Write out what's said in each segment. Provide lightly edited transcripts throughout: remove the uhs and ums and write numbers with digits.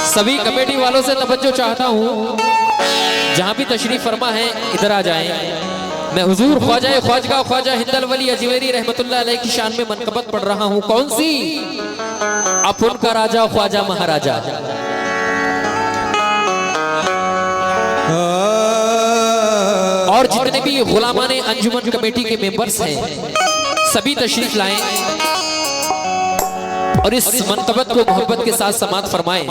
सभी कमेटी वालों से तवज्जो चाहता हूँ, जहाँ भी तशरीफ फरमा है इधर आ जाएं। मैं हुजूर ख्वाजा ख्वाजगा ख्वाजा हिंदल वली अजमेरी रहमतुल्लाह अलैह की शान में मनकबत पढ़ रहा हूँ। कौन सी? अपन का राजा ख्वाजा महाराजा। और जितने भी गुलामाने अंजुमन कमेटी के मेंबर्स हैं सभी तशरीफ लाएं और इस मनकबत को मोहब्बत के साथ समात फरमाएं।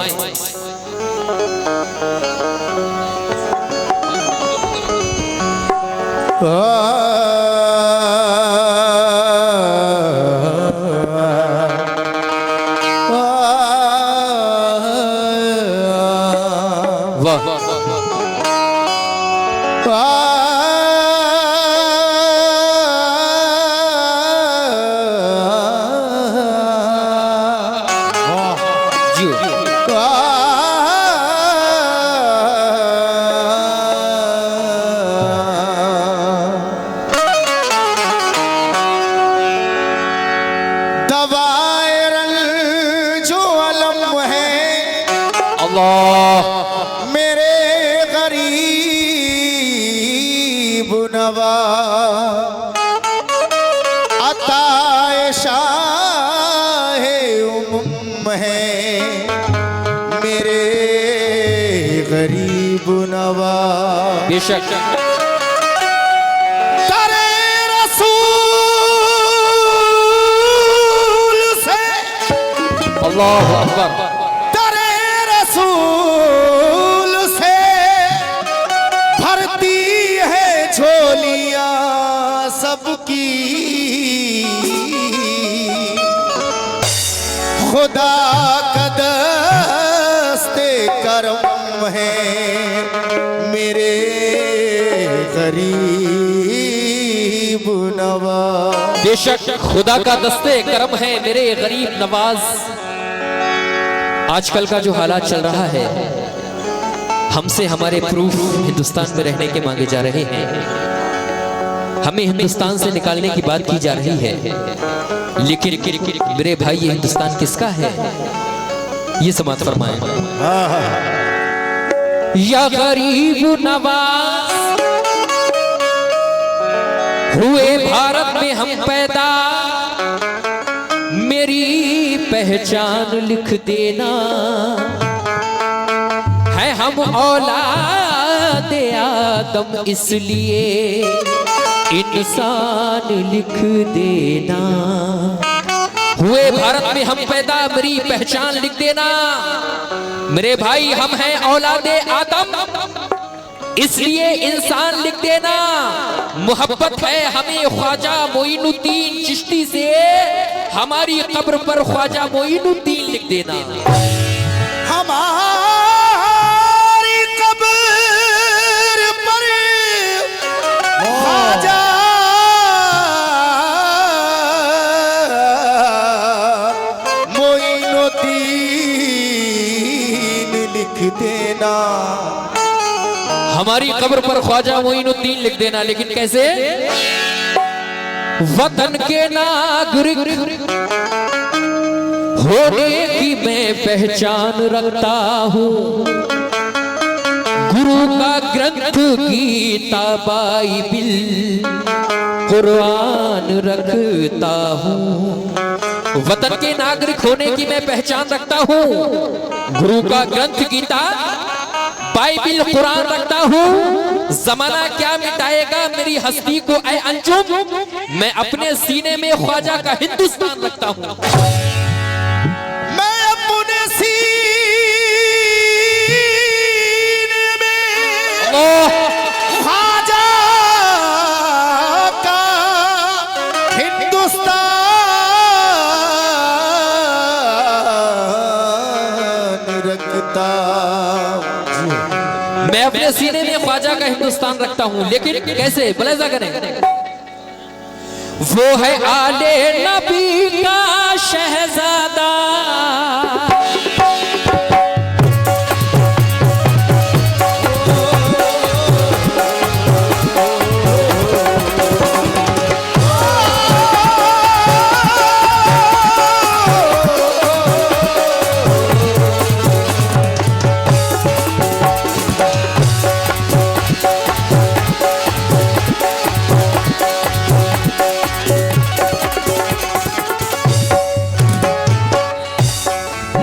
वाह मेरे गरीब नवा अताए शाहे उम्म है, मेरे गरीब नवा। बेशक करे रसूल से अल्लाहु अकबर। रसूल से भरती है झोलियां सबकी, खुदा का दस्ते करम है, मेरे गरीब नवाज। बेशक खुदा का दस्ते करम है मेरे गरीब नवाज। आजकल का जो हालात चल रहा है, हमसे हमारे प्रूफ हिंदुस्तान में रहने के मांगे जा रहे हैं, हमें हिंदुस्तान से निकालने की बात की जा रही है, लेकिन मेरे भाई ये हिंदुस्तान किसका है? ये समात फरमाएं। या गरीब नवाज हुए भारत में हम पैदा, मेरी पहचान लिख देना, है हम औलादे आदम इसलिए इंसान लिख देना। हुए भारत में हम पैदा, मेरी पहचान लिख देना, मेरे भाई हम हैं औलादे आदम इसलिए इंसान लिख देना। मोहब्बत है हमें ख्वाजा मोइनुद्दीन चिश्ती से, हमारी कब्र पर ख्वाजा मोइनुद्दीन लिख देना। हमारी कब्र पर ख्वाजा मोइनुद्दीन लिख देना। हमारी कब्र पर ख्वाजा मोइनुद्दीन लिख देना, लेकिन कैसे? वतन के नागरिक होने की मैं पहचान रखता हूँ, गुरु का ग्रंथ गीता बाइबिल कुरान रखता हूँ। वतन के नागरिक होने की मैं पहचान रखता हूँ, गुरु का ग्रंथ गीता बाइबिल कुरान रखता हूँ। जमाना क्या मिटाएगा मेरी हस्ती को ऐ अंजुम, मैं अपने सीने में ख्वाजा का हिंदुस्तान रखता हूँ। मैं अपने सीने में ख्वाजा का हिंदुस्तान रखता। मैं अपने सीने में ख्वाजा का हिंदुस्तान रखता हूँ, लेकिन कैसे? बलेजा करें। वो है आले नबी का शहजादा,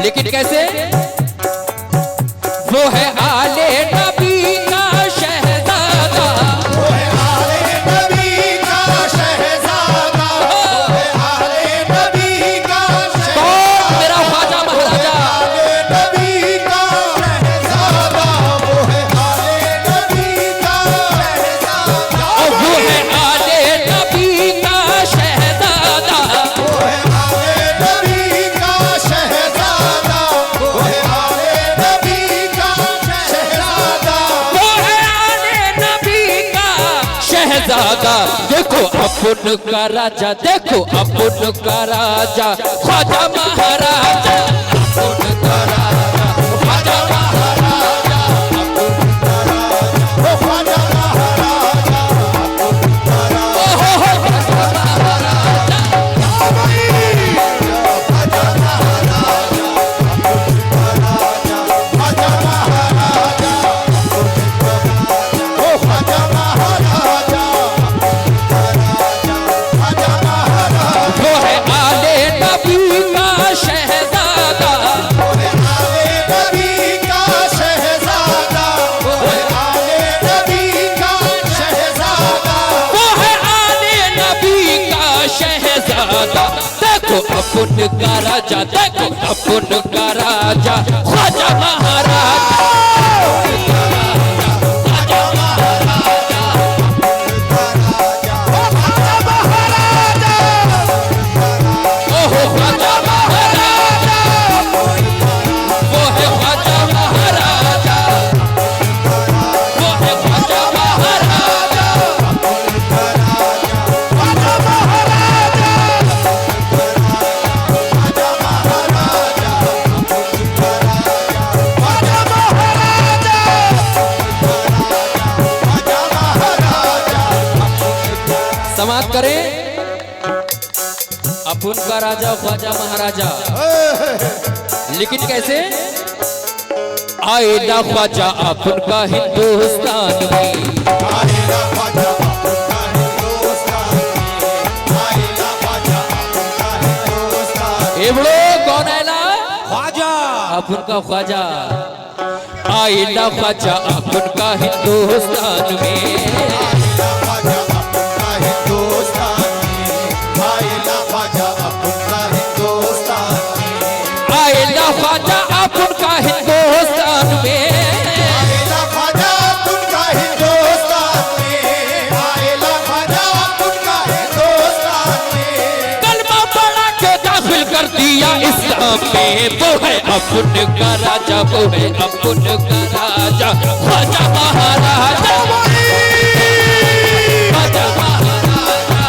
लेकिन कैसे? वो है आले नबी का शहजादा, वो है आले नबी का शहजादा, वो है आले नबी का कौन? मेरा ख्वाजा महाराजा। आले नबी का शहजादा, वो है आले नबी का शहजादा, वो है आले नबी का शहजादा, वो है आले नबी का शहजादा, वो है आले नबी का शहजादा, वो है आले नबी का शहजादा। देखो अपन का राजा, देखो अपन का राजा, ख्वाजा महाराजा, अपन का राजा, ख्वाजा महाराजा, वो ख्वाजा महाराजा, ओहो हो ख्वाजा महाराजा, ख्वाजा महाराजा, ख्वाजा महाराजा, वो ख्वाजा महाराजा, ख्वाजा महाराजा, वो है आले नबी का शहजादा, वो है आले नबी का शहजादा, वो है आले नबी का शहजादा, वो है आले नबी का शहजादा। देखो अपन का राजा, देखो अपन का राजा, ख्वाजा महाराजा, ख्वाजा महाराजा, ओहो ख्वाजा महाराजा, वो है ख्वाजा महाराजा, वो है ख्वाजा महाराजा, समाप्त करें। अपन का राजा ख्वाजा महाराजा, लेकिन कैसे? आएगा ख्वाजा अपन का हिंदुस्तान में, आएगा ख्वाजा आपका हिंदुस्तान में, आएगा ख्वाजा आपका हिंदुस्तान ये बड़ो कौन आएला? ख्वाजा अपन का ख्वाजा, आएगा ख्वाजा अपन का हिंदुस्तान में, आएगा ख्वाजा आपका हिंदुस्तान में, आएगा ख्वाजा आपका हिंदुस्तान में, आएगा ख्वाजा अपन का हिंदुस्तान में, आएगा ख्वाजा आपका हिंदुस्तान में, आएगा ख्वाजा आपका हिंदुस्तान में, कलमा पढ़ा के दाखिल कर दिया इस्लाम में। वो है अपन का राजा, वो है अपन का राजा, ख्वाजा महाराजा, ख्वाजा महाराजा,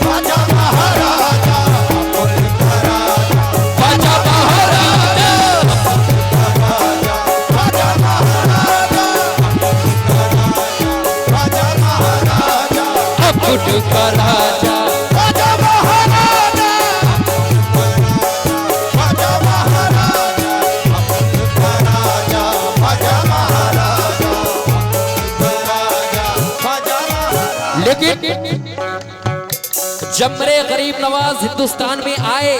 ख्वाजा महाराजा, ख्वाजा महाराजा, ख्वाजा महाराजा, ख्वाजा महाराजा, अपन का राजा, ख्वाजा महाराजा, ख्वाजा महाराजा, ख्वाजा महाराजा, ख्वाजा महाराजा। लेकिन जब मेरे गरीब नवाज हिंदुस्तान में आए